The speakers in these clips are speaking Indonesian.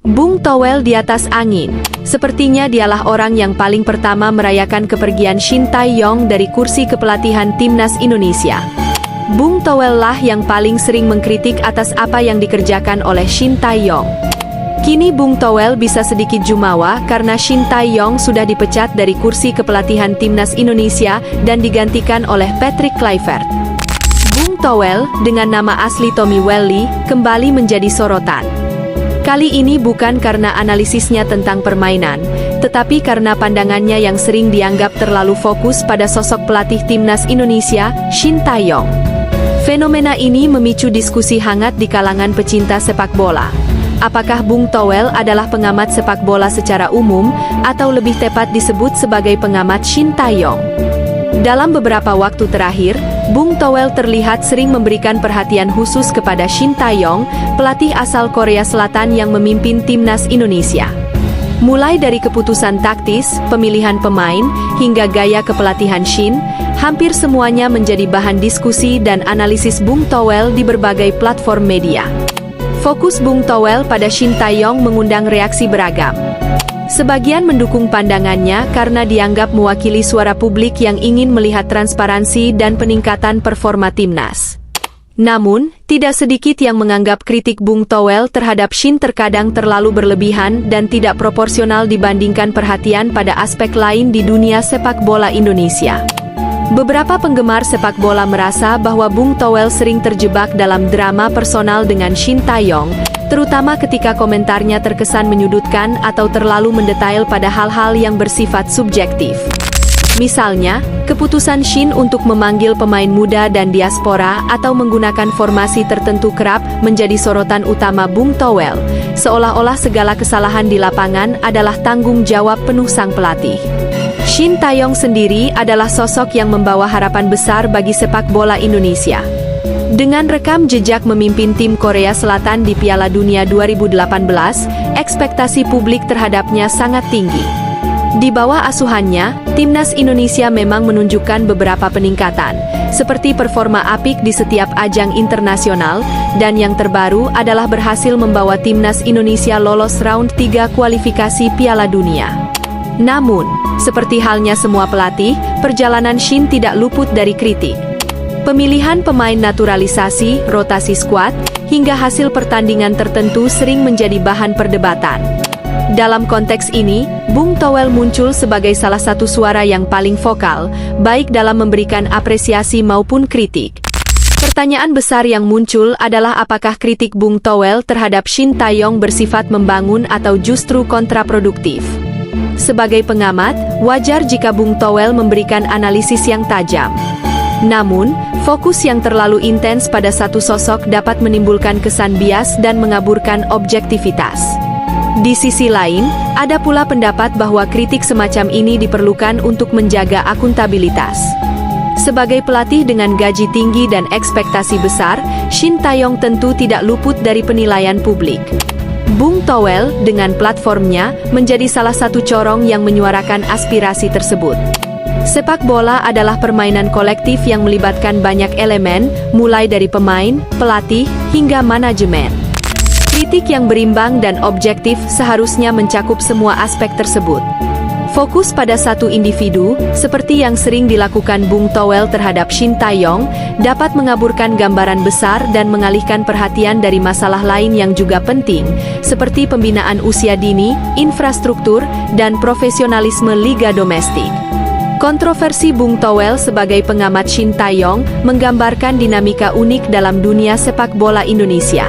Bung Towel di atas angin. Sepertinya dialah orang yang paling pertama merayakan kepergian Shin Tae-yong dari kursi kepelatihan timnas Indonesia. Bung Towel lah yang paling sering mengkritik atas apa yang dikerjakan oleh Shin Tae-yong. Kini Bung Towel bisa sedikit jumawa karena Shin Tae-yong sudah dipecat dari kursi kepelatihan timnas Indonesia dan digantikan oleh Patrick Kluivert. Bung Towel, dengan nama asli Tommy Welly, kembali menjadi sorotan. Kali ini bukan karena analisisnya tentang permainan, tetapi karena pandangannya yang sering dianggap terlalu fokus pada sosok pelatih timnas Indonesia, Shin Tae-yong. Fenomena ini memicu diskusi hangat di kalangan pecinta sepak bola. Apakah Bung Towel adalah pengamat sepak bola secara umum, atau lebih tepat disebut sebagai pengamat Shin Tae-yong? Dalam beberapa waktu terakhir, Bung Towel terlihat sering memberikan perhatian khusus kepada Shin Tae-yong, pelatih asal Korea Selatan yang memimpin timnas Indonesia. Mulai dari keputusan taktis, pemilihan pemain, hingga gaya kepelatihan Shin, hampir semuanya menjadi bahan diskusi dan analisis Bung Towel di berbagai platform media. Fokus Bung Towel pada Shin Tae-yong mengundang reaksi beragam. Sebagian mendukung pandangannya karena dianggap mewakili suara publik yang ingin melihat transparansi dan peningkatan performa timnas. Namun, tidak sedikit yang menganggap kritik Bung Towel terhadap Shin terkadang terlalu berlebihan dan tidak proporsional dibandingkan perhatian pada aspek lain di dunia sepak bola Indonesia. Beberapa penggemar sepak bola merasa bahwa Bung Towel sering terjebak dalam drama personal dengan Shin Tae-yong, terutama ketika komentarnya terkesan menyudutkan atau terlalu mendetail pada hal-hal yang bersifat subjektif. Misalnya, keputusan Shin untuk memanggil pemain muda dan diaspora atau menggunakan formasi tertentu kerap menjadi sorotan utama Bung Towel, seolah-olah segala kesalahan di lapangan adalah tanggung jawab penuh sang pelatih. Shin Tae-yong sendiri adalah sosok yang membawa harapan besar bagi sepak bola Indonesia. Dengan rekam jejak memimpin tim Korea Selatan di Piala Dunia 2018, ekspektasi publik terhadapnya sangat tinggi. Di bawah asuhannya, timnas Indonesia memang menunjukkan beberapa peningkatan, seperti performa apik di setiap ajang internasional, dan yang terbaru adalah berhasil membawa timnas Indonesia lolos round 3 kualifikasi Piala Dunia. Namun, seperti halnya semua pelatih, perjalanan Shin tidak luput dari kritik. Pemilihan pemain naturalisasi, rotasi skuad, hingga hasil pertandingan tertentu sering menjadi bahan perdebatan. Dalam konteks ini, Bung Towel muncul sebagai salah satu suara yang paling vokal, baik dalam memberikan apresiasi maupun kritik. Pertanyaan besar yang muncul adalah apakah kritik Bung Towel terhadap Shin Tae-yong bersifat membangun atau justru kontraproduktif. Sebagai pengamat, wajar jika Bung Towel memberikan analisis yang tajam. Namun, fokus yang terlalu intens pada satu sosok dapat menimbulkan kesan bias dan mengaburkan objektivitas. Di sisi lain, ada pula pendapat bahwa kritik semacam ini diperlukan untuk menjaga akuntabilitas. Sebagai pelatih dengan gaji tinggi dan ekspektasi besar, Shin Tae-yong tentu tidak luput dari penilaian publik. Bung Towel, dengan platformnya, menjadi salah satu corong yang menyuarakan aspirasi tersebut. Sepak bola adalah permainan kolektif yang melibatkan banyak elemen, mulai dari pemain, pelatih, hingga manajemen. Kritik yang berimbang dan objektif seharusnya mencakup semua aspek tersebut. Fokus pada satu individu, seperti yang sering dilakukan Bung Towel terhadap Shin Tae-yong, dapat mengaburkan gambaran besar dan mengalihkan perhatian dari masalah lain yang juga penting, seperti pembinaan usia dini, infrastruktur, dan profesionalisme liga domestik. Kontroversi Bung Towel sebagai pengamat Shin Tae-yong menggambarkan dinamika unik dalam dunia sepak bola Indonesia.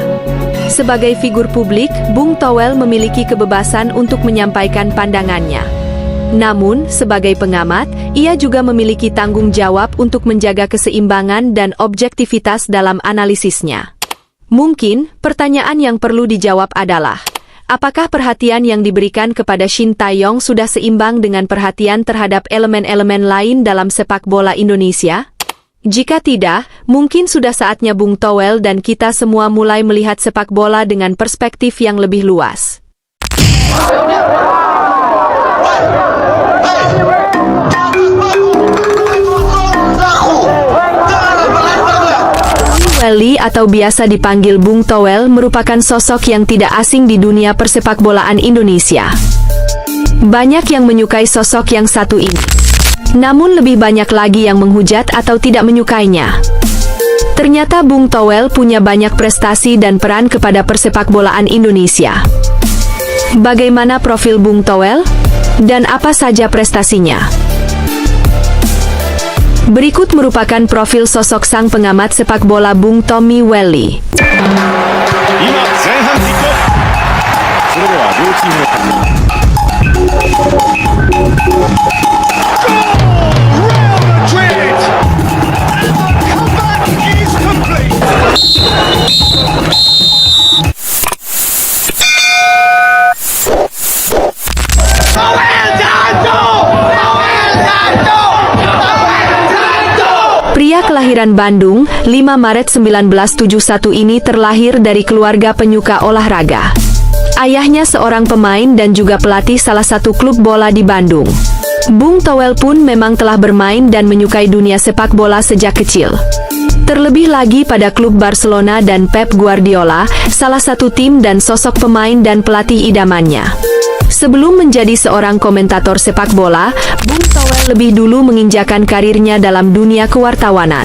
Sebagai figur publik, Bung Towel memiliki kebebasan untuk menyampaikan pandangannya. Namun, sebagai pengamat, ia juga memiliki tanggung jawab untuk menjaga keseimbangan dan objektivitas dalam analisisnya. Mungkin, pertanyaan yang perlu dijawab adalah, apakah perhatian yang diberikan kepada Shin Tae-yong sudah seimbang dengan perhatian terhadap elemen-elemen lain dalam sepak bola Indonesia? Jika tidak, mungkin sudah saatnya Bung Towel dan kita semua mulai melihat sepak bola dengan perspektif yang lebih luas. Welly atau biasa dipanggil Bung Towel merupakan sosok yang tidak asing di dunia persepakbolaan Indonesia. Banyak yang menyukai sosok yang satu ini. Namun lebih banyak lagi yang menghujat atau tidak menyukainya. Ternyata Bung Towel punya banyak prestasi dan peran kepada persepakbolaan Indonesia. Bagaimana profil Bung Towel? Dan apa saja prestasinya? Berikut merupakan profil sosok sang pengamat sepak bola Bung Tommy Welly. Pria kelahiran Bandung, 5 Maret 1971 ini terlahir dari keluarga penyuka olahraga. Ayahnya seorang pemain dan juga pelatih salah satu klub bola di Bandung. Bung Towel pun memang telah bermain dan menyukai dunia sepak bola sejak kecil. Terlebih lagi pada klub Barcelona dan Pep Guardiola, salah satu tim dan sosok pemain dan pelatih idamannya. Sebelum menjadi seorang komentator sepak bola, Bung Towel lebih dulu menginjakan karirnya dalam dunia kewartawanan.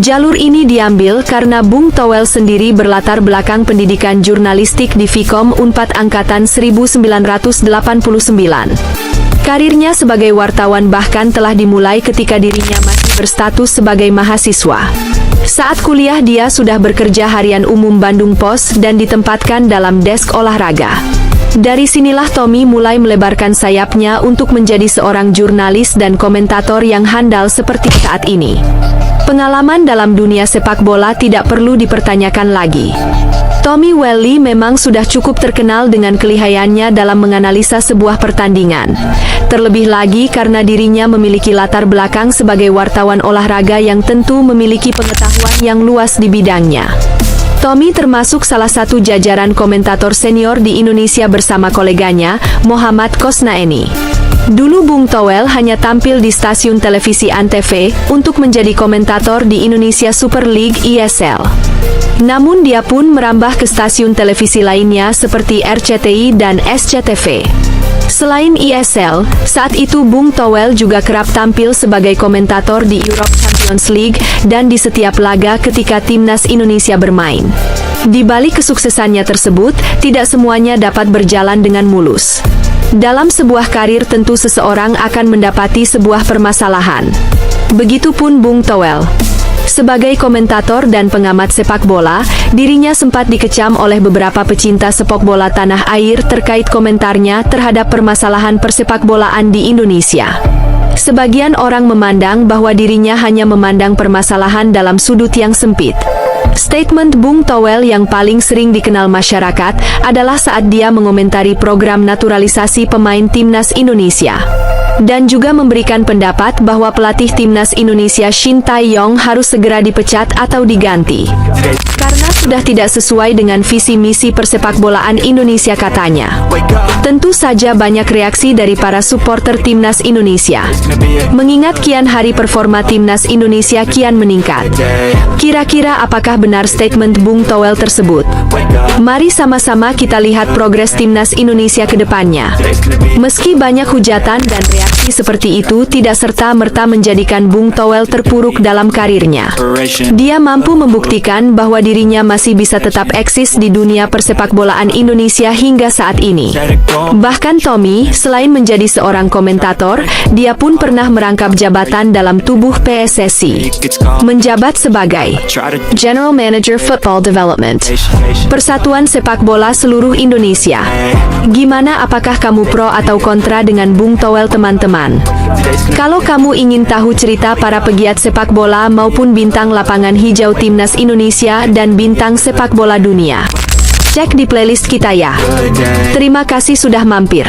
Jalur ini diambil karena Bung Towel sendiri berlatar belakang pendidikan jurnalistik di Vkom Unpad Angkatan 1989. Karirnya sebagai wartawan bahkan telah dimulai ketika dirinya masih berstatus sebagai mahasiswa. Saat kuliah dia sudah bekerja harian umum Bandung Pos dan ditempatkan dalam desk olahraga. Dari sinilah Tommy mulai melebarkan sayapnya untuk menjadi seorang jurnalis dan komentator yang handal seperti saat ini. Pengalaman dalam dunia sepak bola tidak perlu dipertanyakan lagi. Tommy Welly memang sudah cukup terkenal dengan kelihayannya dalam menganalisa sebuah pertandingan. Terlebih lagi karena dirinya memiliki latar belakang sebagai wartawan olahraga yang tentu memiliki pengetahuan yang luas di bidangnya. Tommy termasuk salah satu jajaran komentator senior di Indonesia bersama koleganya, Muhammad Kosnaeni. Dulu Bung Towel hanya tampil di stasiun televisi Antv untuk menjadi komentator di Indonesia Super League (ISL). Namun dia pun merambah ke stasiun televisi lainnya seperti RCTI dan SCTV. Selain ISL, saat itu Bung Towel juga kerap tampil sebagai komentator di Europe Champions League dan di setiap laga ketika timnas Indonesia bermain. Di balik kesuksesannya tersebut, tidak semuanya dapat berjalan dengan mulus. Dalam sebuah karir tentu seseorang akan mendapati sebuah permasalahan. Begitupun Bung Towel. Sebagai komentator dan pengamat sepak bola, dirinya sempat dikecam oleh beberapa pecinta sepak bola tanah air terkait komentarnya terhadap permasalahan persepakbolaan di Indonesia. Sebagian orang memandang bahwa dirinya hanya memandang permasalahan dalam sudut yang sempit. Statement Bung Towel yang paling sering dikenal masyarakat adalah saat dia mengomentari program naturalisasi pemain timnas Indonesia. Dan juga memberikan pendapat bahwa pelatih timnas Indonesia Shin Tae-yong harus segera dipecat atau diganti. Karena sudah tidak sesuai dengan visi misi persepakbolaan Indonesia katanya. Tentu saja banyak reaksi dari para supporter timnas Indonesia. Mengingat kian hari performa timnas Indonesia kian meningkat. Kira-kira apakah benar statement Bung Towel tersebut? Mari sama-sama kita lihat progres timnas Indonesia ke depannya. Meski banyak hujatan dan reaksi seperti itu tidak serta-merta menjadikan Bung Towel terpuruk dalam karirnya. Dia mampu membuktikan bahwa dirinya masih bisa tetap eksis di dunia persepakbolaan Indonesia hingga saat ini. Bahkan Tommy, selain menjadi seorang komentator, dia pun pernah merangkap jabatan dalam tubuh PSSI. Menjabat sebagai General Manager Football Development, Persatuan Sepak Bola Seluruh Indonesia. Gimana, apakah kamu pro atau kontra dengan Bung Towel, teman-teman? Kalau kamu ingin tahu cerita para pegiat sepak bola maupun bintang lapangan hijau timnas Indonesia dan bintang sepak bola dunia, cek di playlist kita ya. Terima kasih sudah mampir.